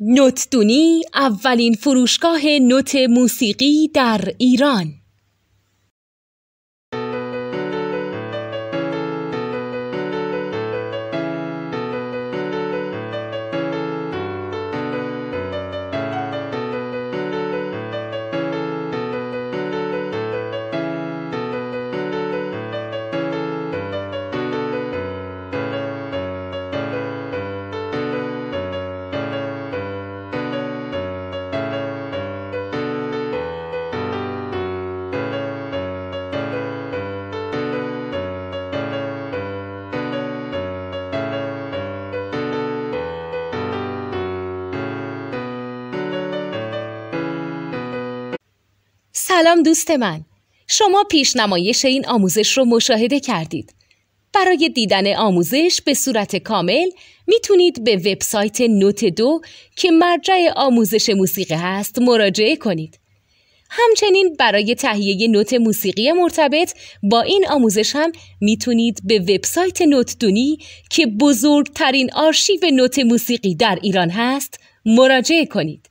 نوتدونی اولین فروشگاه نوت موسیقی در ایران. سلام دوست من، شما پیشنمایش این آموزش رو مشاهده کردید. برای دیدن آموزش به صورت کامل میتونید به وبسایت نوت 2 که مرجع آموزش موسیقی هست مراجعه کنید. همچنین برای تهیه نوت موسیقی مرتبط با این آموزش هم میتونید به وبسایت نوتدونی که بزرگترین آرشیو نوت موسیقی در ایران هست مراجعه کنید.